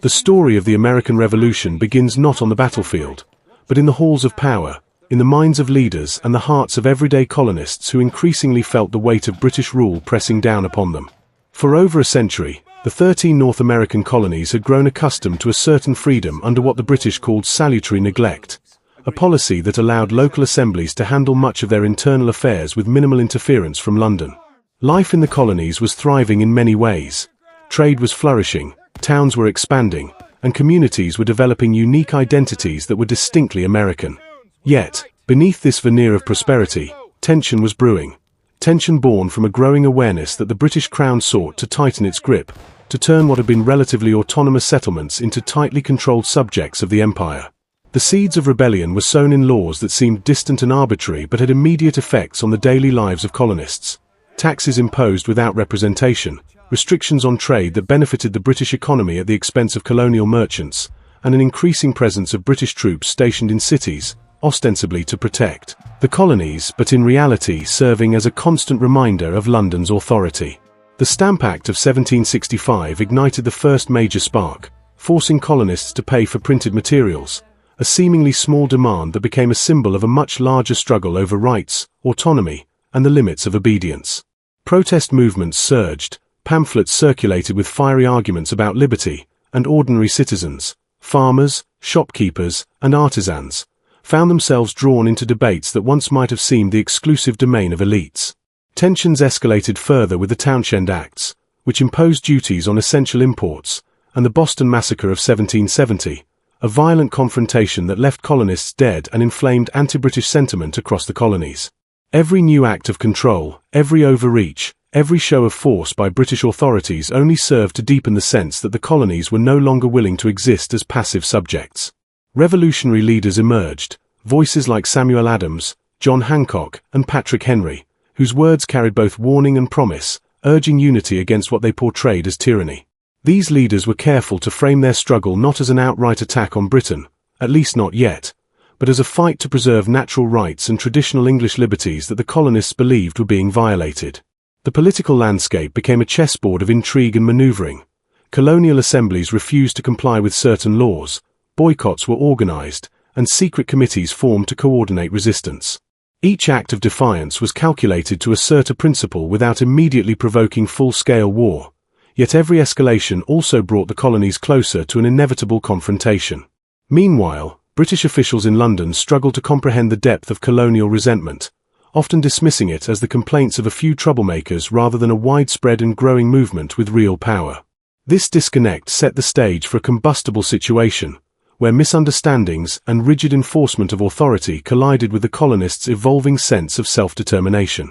The story of the American Revolution begins not on the battlefield, but in the halls of power, in the minds of leaders and the hearts of everyday colonists who increasingly felt the weight of British rule pressing down upon them. For over a century, the 13 North American colonies had grown accustomed to a certain freedom under what the British called salutary neglect, a policy that allowed local assemblies to handle much of their internal affairs with minimal interference from London. Life in the colonies was thriving in many ways. Trade was flourishing, towns were expanding, and communities were developing unique identities that were distinctly American. Yet, beneath this veneer of prosperity, tension was brewing. Tension born from a growing awareness that the British Crown sought to tighten its grip, to turn what had been relatively autonomous settlements into tightly controlled subjects of the empire. The seeds of rebellion were sown in laws that seemed distant and arbitrary but had immediate effects on the daily lives of colonists. Taxes imposed without representation, restrictions on trade that benefited the British economy at the expense of colonial merchants, and an increasing presence of British troops stationed in cities, ostensibly to protect the colonies but in reality serving as a constant reminder of London's authority. The Stamp Act of 1765 ignited the first major spark, forcing colonists to pay for printed materials, a seemingly small demand that became a symbol of a much larger struggle over rights, autonomy, and the limits of obedience. Protest movements surged, pamphlets circulated with fiery arguments about liberty, and ordinary citizens, farmers, shopkeepers, and artisans, found themselves drawn into debates that once might have seemed the exclusive domain of elites. Tensions escalated further with the Townshend Acts, which imposed duties on essential imports, and the Boston Massacre of 1770, a violent confrontation that left colonists dead and inflamed anti-British sentiment across the colonies. Every new act of control, every overreach, every show of force by British authorities only served to deepen the sense that the colonies were no longer willing to exist as passive subjects. Revolutionary leaders emerged, voices like Samuel Adams, John Hancock, and Patrick Henry, whose words carried both warning and promise, urging unity against what they portrayed as tyranny. These leaders were careful to frame their struggle not as an outright attack on Britain, at least not yet, but as a fight to preserve natural rights and traditional English liberties that the colonists believed were being violated. The political landscape became a chessboard of intrigue and maneuvering. Colonial assemblies refused to comply with certain laws, boycotts were organized, and secret committees formed to coordinate resistance. Each act of defiance was calculated to assert a principle without immediately provoking full-scale war, yet every escalation also brought the colonies closer to an inevitable confrontation. Meanwhile, British officials in London struggled to comprehend the depth of colonial resentment, often dismissing it as the complaints of a few troublemakers rather than a widespread and growing movement with real power. This disconnect set the stage for a combustible situation, where misunderstandings and rigid enforcement of authority collided with the colonists' evolving sense of self-determination.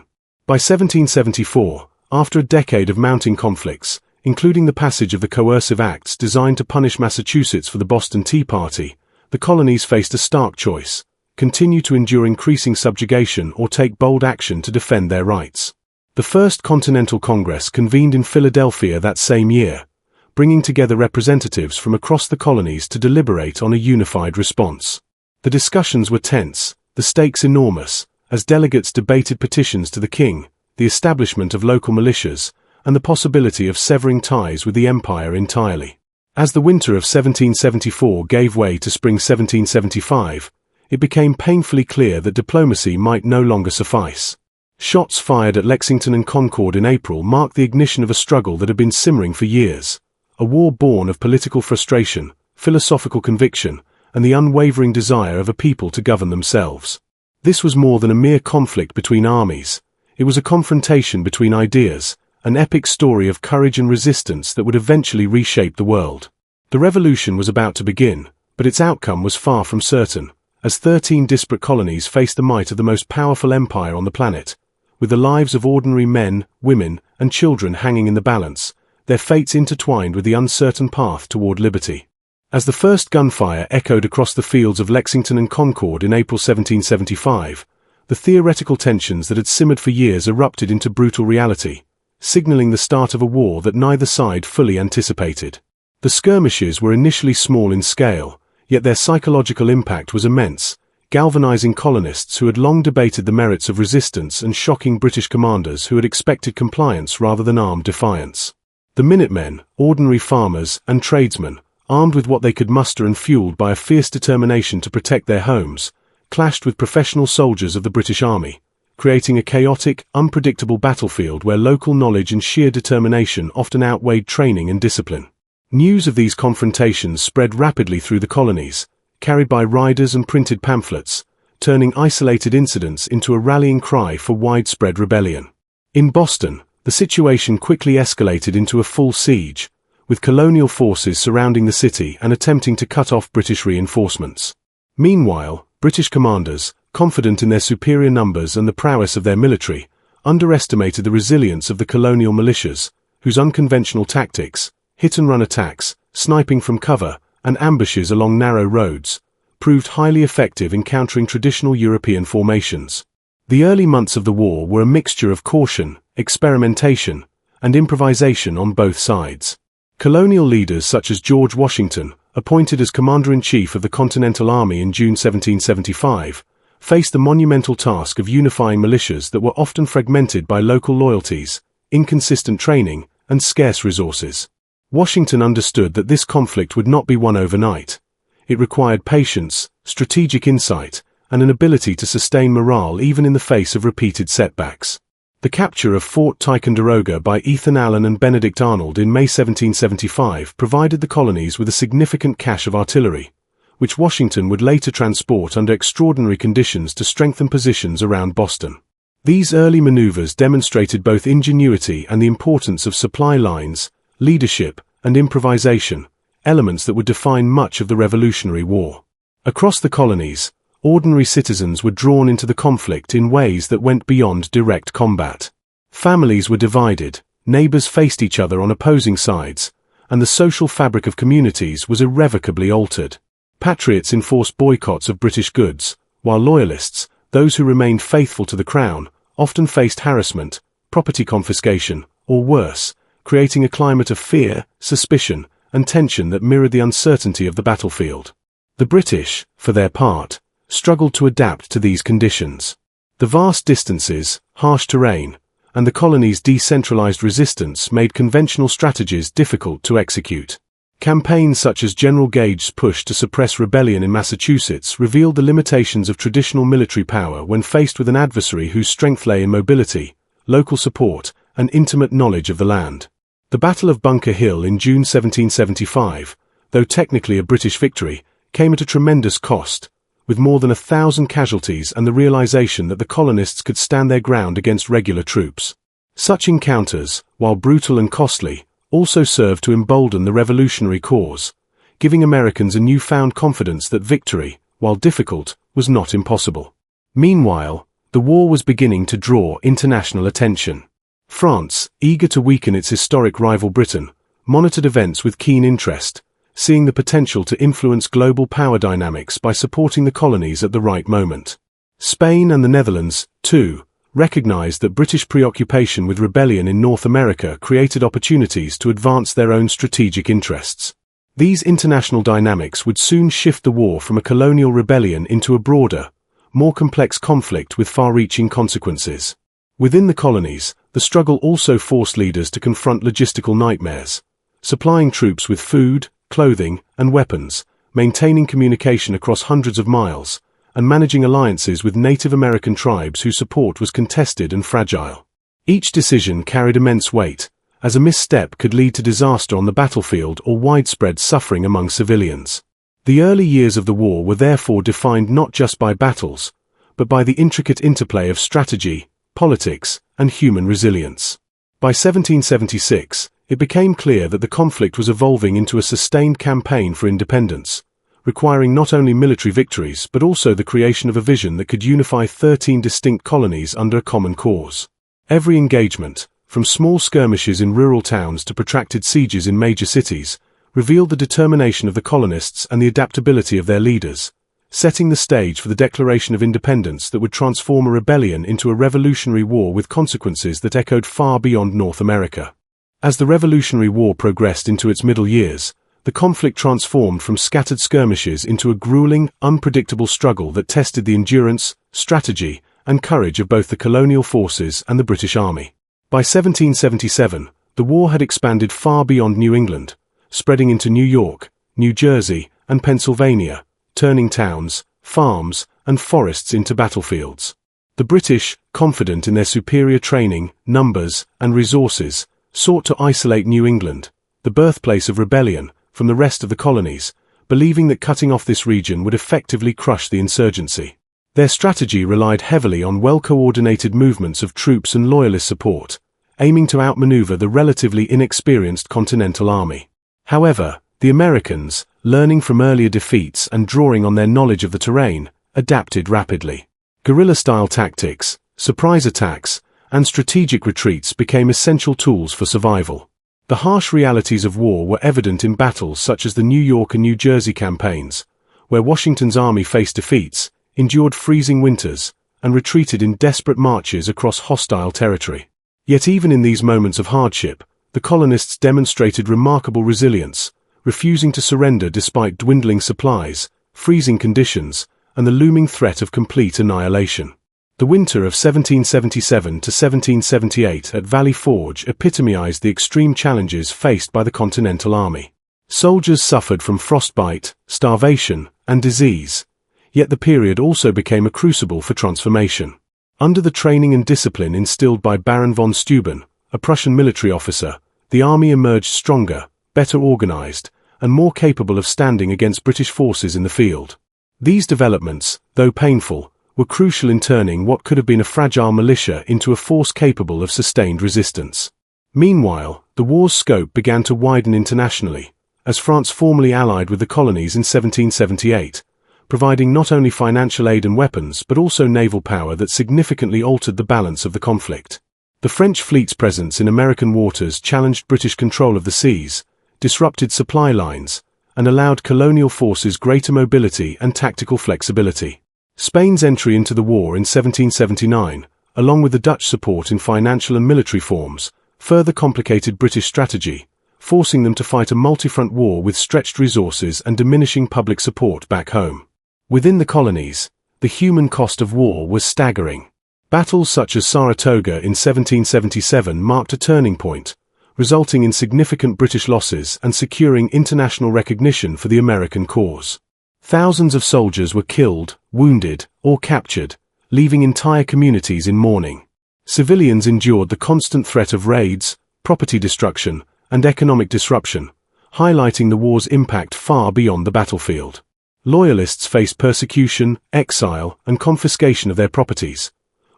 By 1774, after a decade of mounting conflicts, including the passage of the Coercive Acts designed to punish Massachusetts for the Boston Tea Party, the colonies faced a stark choice: continue to endure increasing subjugation or take bold action to defend their rights. The First Continental Congress convened in Philadelphia that same year, bringing together representatives from across the colonies to deliberate on a unified response. The discussions were tense, the stakes enormous, as delegates debated petitions to the king, the establishment of local militias, and the possibility of severing ties with the empire entirely. As the winter of 1774 gave way to spring 1775, it became painfully clear that diplomacy might no longer suffice. Shots fired at Lexington and Concord in April marked the ignition of a struggle that had been simmering for years, a war born of political frustration, philosophical conviction, and the unwavering desire of a people to govern themselves. This was more than a mere conflict between armies. It was a confrontation between ideas, an epic story of courage and resistance that would eventually reshape the world. The revolution was about to begin, but its outcome was far from certain, as 13 disparate colonies faced the might of the most powerful empire on the planet, with the lives of ordinary men, women, and children hanging in the balance, their fates intertwined with the uncertain path toward liberty. As the first gunfire echoed across the fields of Lexington and Concord in April 1775, the theoretical tensions that had simmered for years erupted into brutal reality, signaling the start of a war that neither side fully anticipated. The skirmishes were initially small in scale, yet their psychological impact was immense, galvanizing colonists who had long debated the merits of resistance and shocking British commanders who had expected compliance rather than armed defiance. The Minutemen, ordinary farmers, and tradesmen, armed with what they could muster and fueled by a fierce determination to protect their homes, clashed with professional soldiers of the British Army, creating a chaotic, unpredictable battlefield where local knowledge and sheer determination often outweighed training and discipline. News of these confrontations spread rapidly through the colonies, carried by riders and printed pamphlets, turning isolated incidents into a rallying cry for widespread rebellion. In Boston, the situation quickly escalated into a full siege, with colonial forces surrounding the city and attempting to cut off British reinforcements. Meanwhile, British commanders, confident in their superior numbers and the prowess of their military, underestimated the resilience of the colonial militias, whose unconventional tactics, hit-and-run attacks, sniping from cover, and ambushes along narrow roads, proved highly effective in countering traditional European formations. The early months of the war were a mixture of caution, experimentation, and improvisation on both sides. Colonial leaders such as George Washington, appointed as Commander-in-Chief of the Continental Army in June 1775, faced the monumental task of unifying militias that were often fragmented by local loyalties, inconsistent training, and scarce resources. Washington understood that this conflict would not be won overnight. It required patience, strategic insight, and an ability to sustain morale even in the face of repeated setbacks. The capture of Fort Ticonderoga by Ethan Allen and Benedict Arnold in May 1775 provided the colonies with a significant cache of artillery, which Washington would later transport under extraordinary conditions to strengthen positions around Boston. These early maneuvers demonstrated both ingenuity and the importance of supply lines, leadership, and improvisation, elements that would define much of the Revolutionary War. Across the colonies, ordinary citizens were drawn into the conflict in ways that went beyond direct combat. Families were divided, neighbors faced each other on opposing sides, and the social fabric of communities was irrevocably altered. Patriots enforced boycotts of British goods, while loyalists, those who remained faithful to the crown, often faced harassment, property confiscation, or worse, creating a climate of fear, suspicion, and tension that mirrored the uncertainty of the battlefield. The British, for their part, struggled to adapt to these conditions. The vast distances, harsh terrain, and the colony's decentralized resistance made conventional strategies difficult to execute. Campaigns such as General Gage's push to suppress rebellion in Massachusetts revealed the limitations of traditional military power when faced with an adversary whose strength lay in mobility, local support, and intimate knowledge of the land. The Battle of Bunker Hill in June 1775, though technically a British victory, came at a tremendous cost, with more than 1,000 casualties and the realization that the colonists could stand their ground against regular troops. Such encounters, while brutal and costly, also served to embolden the revolutionary cause, giving Americans a newfound confidence that victory, while difficult, was not impossible. Meanwhile, the war was beginning to draw international attention. France, eager to weaken its historic rival Britain, monitored events with keen interest, seeing the potential to influence global power dynamics by supporting the colonies at the right moment. Spain and the Netherlands, too, recognized that British preoccupation with rebellion in North America created opportunities to advance their own strategic interests. These international dynamics would soon shift the war from a colonial rebellion into a broader, more complex conflict with far-reaching consequences. Within the colonies, the struggle also forced leaders to confront logistical nightmares, supplying troops with food, clothing, and weapons, maintaining communication across hundreds of miles, and managing alliances with Native American tribes whose support was contested and fragile. Each decision carried immense weight, as a misstep could lead to disaster on the battlefield or widespread suffering among civilians. The early years of the war were therefore defined not just by battles, but by the intricate interplay of strategy, politics, and human resilience. By 1776, it became clear that the conflict was evolving into a sustained campaign for independence, requiring not only military victories but also the creation of a vision that could unify 13 distinct colonies under a common cause. Every engagement, from small skirmishes in rural towns to protracted sieges in major cities, revealed the determination of the colonists and the adaptability of their leaders, setting the stage for the declaration of independence that would transform a rebellion into a revolutionary war with consequences that echoed far beyond North America. As the Revolutionary War progressed into its middle years, the conflict transformed from scattered skirmishes into a grueling, unpredictable struggle that tested the endurance, strategy, and courage of both the colonial forces and the British Army. By 1777, the war had expanded far beyond New England, spreading into New York, New Jersey, and Pennsylvania, turning towns, farms, and forests into battlefields. The British, confident in their superior training, numbers, and resources, sought to isolate New England, the birthplace of rebellion, from the rest of the colonies, believing that cutting off this region would effectively crush the insurgency. Their strategy relied heavily on well-coordinated movements of troops and loyalist support, aiming to outmaneuver the relatively inexperienced Continental Army. However, the Americans, learning from earlier defeats and drawing on their knowledge of the terrain, adapted rapidly. Guerrilla-style tactics, surprise attacks, and strategic retreats became essential tools for survival. The harsh realities of war were evident in battles such as the New York and New Jersey campaigns, where Washington's army faced defeats, endured freezing winters, and retreated in desperate marches across hostile territory. Yet even in these moments of hardship, the colonists demonstrated remarkable resilience, refusing to surrender despite dwindling supplies, freezing conditions, and the looming threat of complete annihilation. The winter of 1777 to 1778 at Valley Forge epitomized the extreme challenges faced by the Continental Army. Soldiers suffered from frostbite, starvation, and disease, yet the period also became a crucible for transformation. Under the training and discipline instilled by Baron von Steuben, a Prussian military officer, the army emerged stronger, better organized, and more capable of standing against British forces in the field. These developments, though painful, were crucial in turning what could have been a fragile militia into a force capable of sustained resistance. Meanwhile, the war's scope began to widen internationally, as France formally allied with the colonies in 1778, providing not only financial aid and weapons but also naval power that significantly altered the balance of the conflict. The French fleet's presence in American waters challenged British control of the seas, disrupted supply lines, and allowed colonial forces greater mobility and tactical flexibility. Spain's entry into the war in 1779, along with the Dutch support in financial and military forms, further complicated British strategy, forcing them to fight a multi-front war with stretched resources and diminishing public support back home. Within the colonies, the human cost of war was staggering. Battles such as Saratoga in 1777 marked a turning point, resulting in significant British losses and securing international recognition for the American cause. Thousands of soldiers were killed, wounded, or captured, leaving entire communities in mourning. Civilians endured the constant threat of raids, property destruction, and economic disruption, highlighting the war's impact far beyond the battlefield. Loyalists faced persecution, exile, and confiscation of their properties,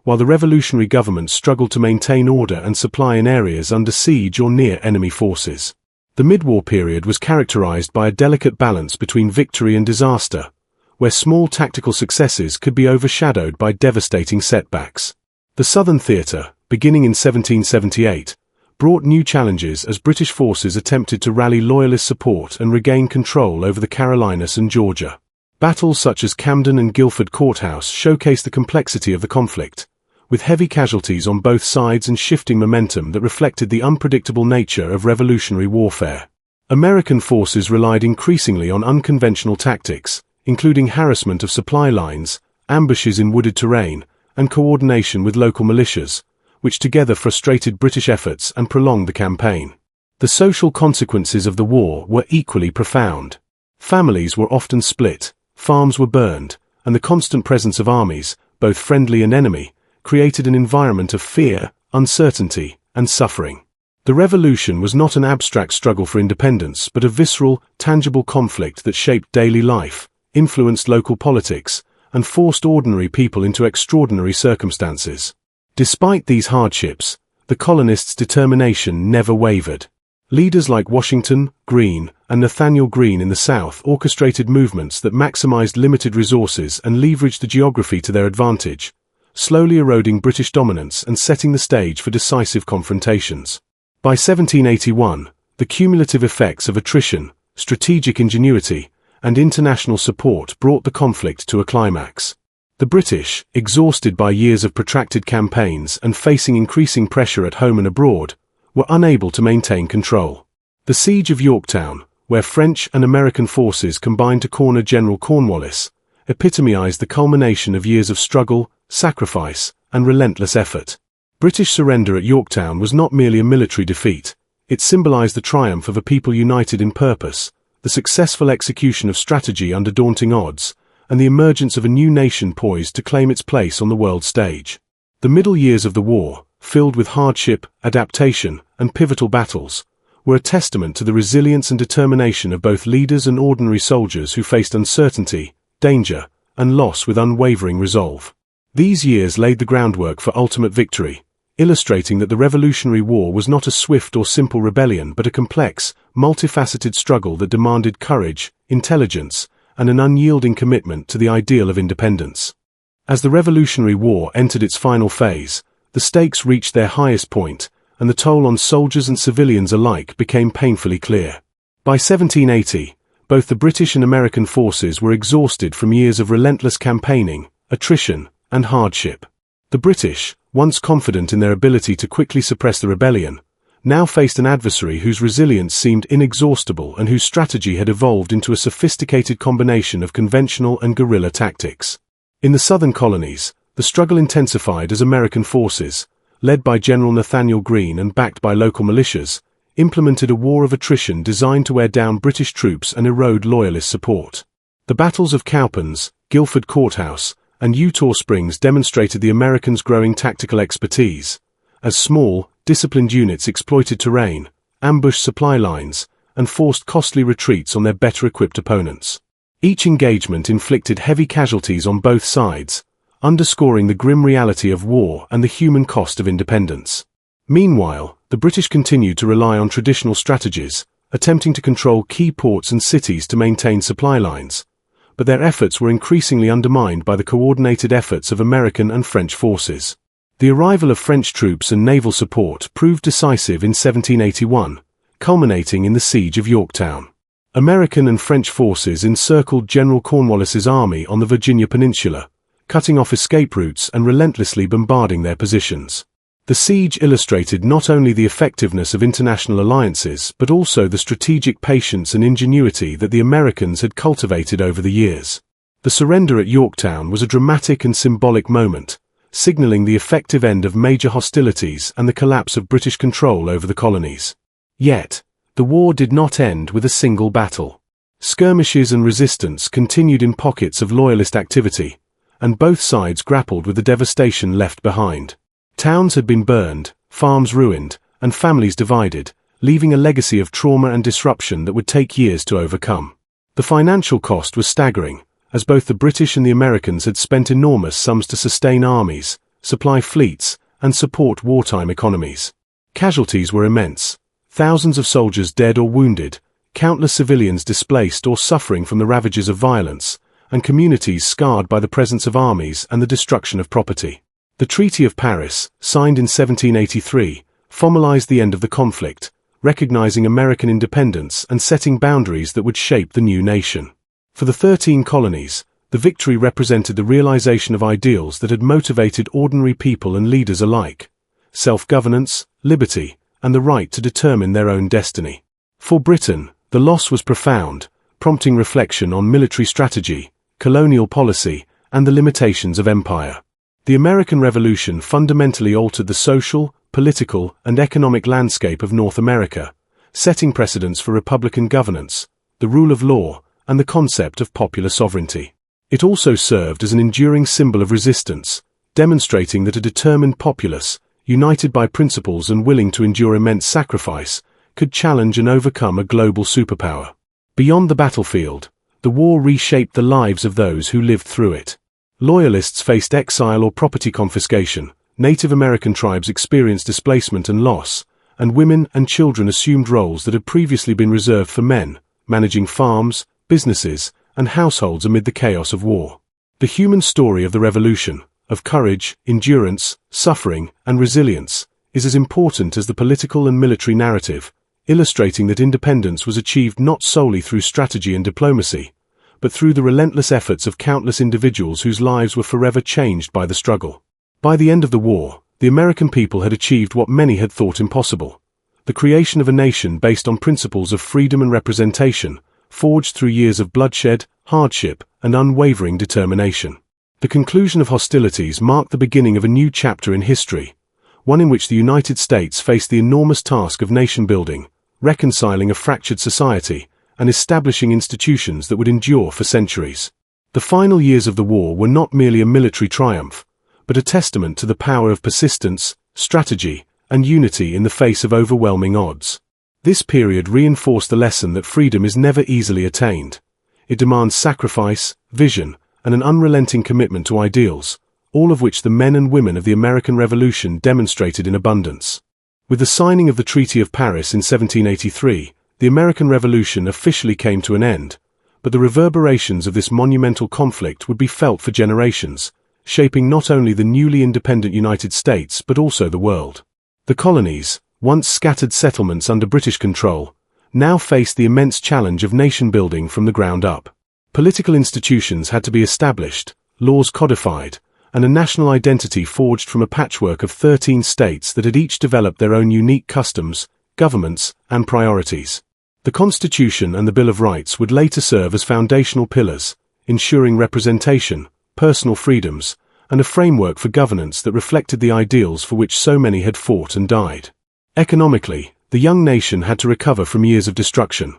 while the revolutionary government struggled to maintain order and supply in areas under siege or near enemy forces. The mid-war period was characterized by a delicate balance between victory and disaster, where small tactical successes could be overshadowed by devastating setbacks. The Southern Theater, beginning in 1778, brought new challenges as British forces attempted to rally loyalist support and regain control over the Carolinas and Georgia. Battles such as Camden and Guilford Courthouse showcased the complexity of the conflict, with heavy casualties on both sides and shifting momentum that reflected the unpredictable nature of revolutionary warfare. American forces relied increasingly on unconventional tactics, including harassment of supply lines, ambushes in wooded terrain, and coordination with local militias, which together frustrated British efforts and prolonged the campaign. The social consequences of the war were equally profound. Families were often split, farms were burned, and the constant presence of armies, both friendly and enemy, created an environment of fear, uncertainty, and suffering. The revolution was not an abstract struggle for independence but a visceral, tangible conflict that shaped daily life, influenced local politics, and forced ordinary people into extraordinary circumstances. Despite these hardships, the colonists' determination never wavered. Leaders like Washington, Greene, and Nathanael Greene in the South orchestrated movements that maximized limited resources and leveraged the geography to their advantage, slowly eroding British dominance and setting the stage for decisive confrontations. By 1781, the cumulative effects of attrition, strategic ingenuity, and international support brought the conflict to a climax. The British, exhausted by years of protracted campaigns and facing increasing pressure at home and abroad, were unable to maintain control. The Siege of Yorktown, where French and American forces combined to corner General Cornwallis, epitomized the culmination of years of struggle, sacrifice, and relentless effort. British surrender at Yorktown was not merely a military defeat, it symbolized the triumph of a people united in purpose, the successful execution of strategy under daunting odds, and the emergence of a new nation poised to claim its place on the world stage. The middle years of the war, filled with hardship, adaptation, and pivotal battles, were a testament to the resilience and determination of both leaders and ordinary soldiers who faced uncertainty, danger, and loss with unwavering resolve. These years laid the groundwork for ultimate victory, illustrating that the Revolutionary War was not a swift or simple rebellion but a complex, multifaceted struggle that demanded courage, intelligence, and an unyielding commitment to the ideal of independence. As the Revolutionary War entered its final phase, the stakes reached their highest point, and the toll on soldiers and civilians alike became painfully clear. By 1780, both the British and American forces were exhausted from years of relentless campaigning, attrition, and hardship. The British, once confident in their ability to quickly suppress the rebellion, now faced an adversary whose resilience seemed inexhaustible and whose strategy had evolved into a sophisticated combination of conventional and guerrilla tactics. In the southern colonies, the struggle intensified as American forces, led by General Nathanael Greene and backed by local militias, implemented a war of attrition designed to wear down British troops and erode Loyalist support. The battles of Cowpens, Guilford Courthouse, and Eutaw Springs demonstrated the Americans' growing tactical expertise, as small, disciplined units exploited terrain, ambushed supply lines, and forced costly retreats on their better-equipped opponents. Each engagement inflicted heavy casualties on both sides, underscoring the grim reality of war and the human cost of independence. Meanwhile, the British continued to rely on traditional strategies, attempting to control key ports and cities to maintain supply lines, but their efforts were increasingly undermined by the coordinated efforts of American and French forces. The arrival of French troops and naval support proved decisive in 1781, culminating in the Siege of Yorktown. American and French forces encircled General Cornwallis's army on the Virginia Peninsula, cutting off escape routes and relentlessly bombarding their positions. The siege illustrated not only the effectiveness of international alliances but also the strategic patience and ingenuity that the Americans had cultivated over the years. The surrender at Yorktown was a dramatic and symbolic moment, signaling the effective end of major hostilities and the collapse of British control over the colonies. Yet, the war did not end with a single battle. Skirmishes and resistance continued in pockets of Loyalist activity, and both sides grappled with the devastation left behind. Towns had been burned, farms ruined, and families divided, leaving a legacy of trauma and disruption that would take years to overcome. The financial cost was staggering, as both the British and the Americans had spent enormous sums to sustain armies, supply fleets, and support wartime economies. Casualties were immense. Thousands of soldiers dead or wounded, countless civilians displaced or suffering from the ravages of violence, and communities scarred by the presence of armies and the destruction of property. The Treaty of Paris, signed in 1783, formalized the end of the conflict, recognizing American independence and setting boundaries that would shape the new nation. For the 13 colonies, the victory represented the realization of ideals that had motivated ordinary people and leaders alike: self-governance, liberty, and the right to determine their own destiny. For Britain, the loss was profound, prompting reflection on military strategy, colonial policy, and the limitations of empire. The American Revolution fundamentally altered the social, political, and economic landscape of North America, setting precedents for republican governance, the rule of law, and the concept of popular sovereignty. It also served as an enduring symbol of resistance, demonstrating that a determined populace, united by principles and willing to endure immense sacrifice, could challenge and overcome a global superpower. Beyond the battlefield, the war reshaped the lives of those who lived through it. Loyalists faced exile or property confiscation, Native American tribes experienced displacement and loss, and women and children assumed roles that had previously been reserved for men, managing farms, businesses, and households amid the chaos of war. The human story of the Revolution, of courage, endurance, suffering, and resilience, is as important as the political and military narrative, illustrating that independence was achieved not solely through strategy and diplomacy, but through the relentless efforts of countless individuals whose lives were forever changed by the struggle. By the end of the war, the American people had achieved what many had thought impossible: the creation of a nation based on principles of freedom and representation, forged through years of bloodshed, hardship, and unwavering determination. The conclusion of hostilities marked the beginning of a new chapter in history, one in which the United States faced the enormous task of nation-building, reconciling a fractured society, and establishing institutions that would endure for centuries. The final years of the war were not merely a military triumph, but a testament to the power of persistence, strategy, and unity in the face of overwhelming odds. This period reinforced the lesson that freedom is never easily attained. It demands sacrifice, vision, and an unrelenting commitment to ideals, all of which the men and women of the American Revolution demonstrated in abundance. With the signing of the Treaty of Paris in 1783, the American Revolution officially came to an end, but the reverberations of this monumental conflict would be felt for generations, shaping not only the newly independent United States but also the world. The colonies, once scattered settlements under British control, now faced the immense challenge of nation-building from the ground up. Political institutions had to be established, laws codified, and a national identity forged from a patchwork of 13 states that had each developed their own unique customs, governments, and priorities. The Constitution and the Bill of Rights would later serve as foundational pillars, ensuring representation, personal freedoms, and a framework for governance that reflected the ideals for which so many had fought and died. Economically, the young nation had to recover from years of destruction.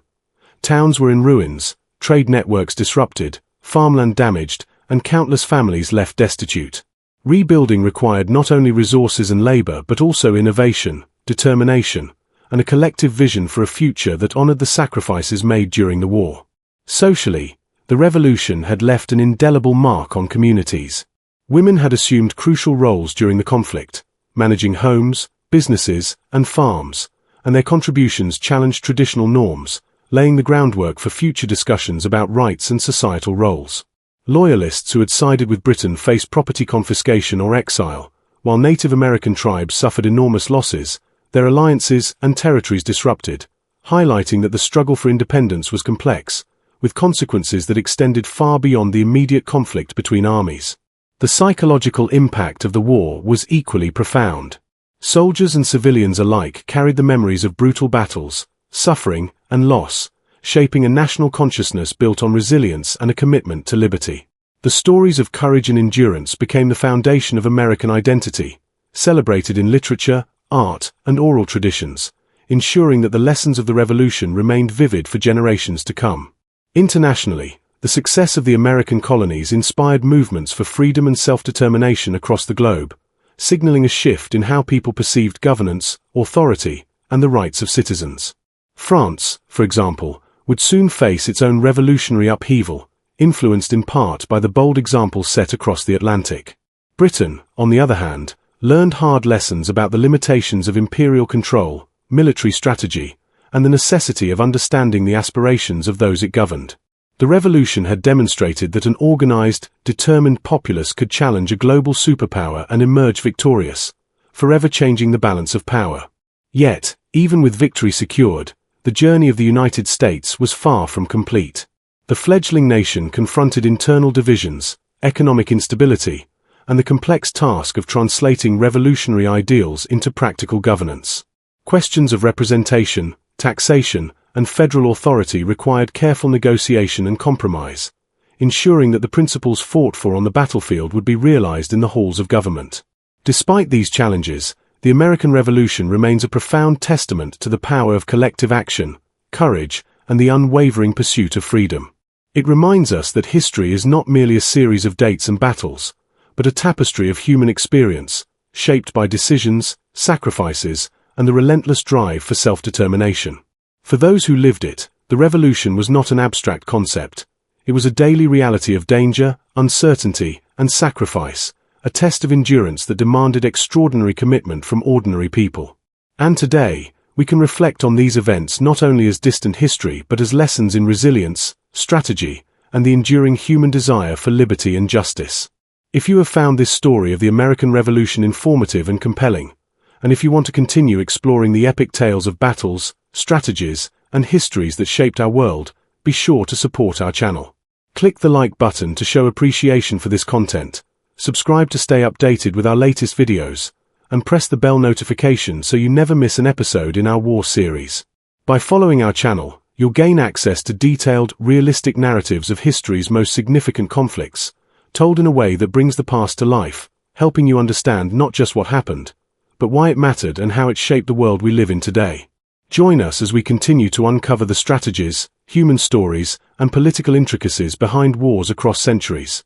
Towns were in ruins, trade networks disrupted, farmland damaged, and countless families left destitute. Rebuilding required not only resources and labor but also innovation, determination, and a collective vision for a future that honored the sacrifices made during the war. Socially, the revolution had left an indelible mark on communities. Women had assumed crucial roles during the conflict, managing homes, businesses, and farms, and their contributions challenged traditional norms, laying the groundwork for future discussions about rights and societal roles. Loyalists who had sided with Britain faced property confiscation or exile, while Native American tribes suffered enormous losses, their alliances and territories disrupted, highlighting that the struggle for independence was complex, with consequences that extended far beyond the immediate conflict between armies. The psychological impact of the war was equally profound. Soldiers and civilians alike carried the memories of brutal battles, suffering, and loss, shaping a national consciousness built on resilience and a commitment to liberty. The stories of courage and endurance became the foundation of American identity, celebrated in literature, art, and oral traditions, ensuring that the lessons of the Revolution remained vivid for generations to come. Internationally, the success of the American colonies inspired movements for freedom and self-determination across the globe, signaling a shift in how people perceived governance, authority, and the rights of citizens. France, for example, would soon face its own revolutionary upheaval, influenced in part by the bold examples set across the Atlantic. Britain, on the other hand, learned hard lessons about the limitations of imperial control, military strategy, and the necessity of understanding the aspirations of those it governed. The revolution had demonstrated that an organized, determined populace could challenge a global superpower and emerge victorious, forever changing the balance of power. Yet, even with victory secured, the journey of the United States was far from complete. The fledgling nation confronted internal divisions, economic instability, and the complex task of translating revolutionary ideals into practical governance. Questions of representation, taxation, and federal authority required careful negotiation and compromise, ensuring that the principles fought for on the battlefield would be realized in the halls of government. Despite these challenges, the American Revolution remains a profound testament to the power of collective action, courage, and the unwavering pursuit of freedom. It reminds us that history is not merely a series of dates and battles, but a tapestry of human experience, shaped by decisions, sacrifices, and the relentless drive for self-determination. For those who lived it, the revolution was not an abstract concept. It was a daily reality of danger, uncertainty, and sacrifice, a test of endurance that demanded extraordinary commitment from ordinary people. And today, we can reflect on these events not only as distant history but as lessons in resilience, strategy, and the enduring human desire for liberty and justice. If you have found this story of the American Revolution informative and compelling, and if you want to continue exploring the epic tales of battles, strategies, and histories that shaped our world, be sure to support our channel. Click the like button to show appreciation for this content, subscribe to stay updated with our latest videos, and press the bell notification so you never miss an episode in our war series. By following our channel, you'll gain access to detailed, realistic narratives of history's most significant conflicts, told in a way that brings the past to life, helping you understand not just what happened, but why it mattered and how it shaped the world we live in today. Join us as we continue to uncover the strategies, human stories, and political intricacies behind wars across centuries,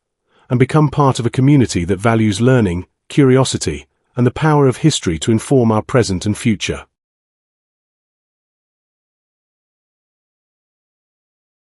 and become part of a community that values learning, curiosity, and the power of history to inform our present and future.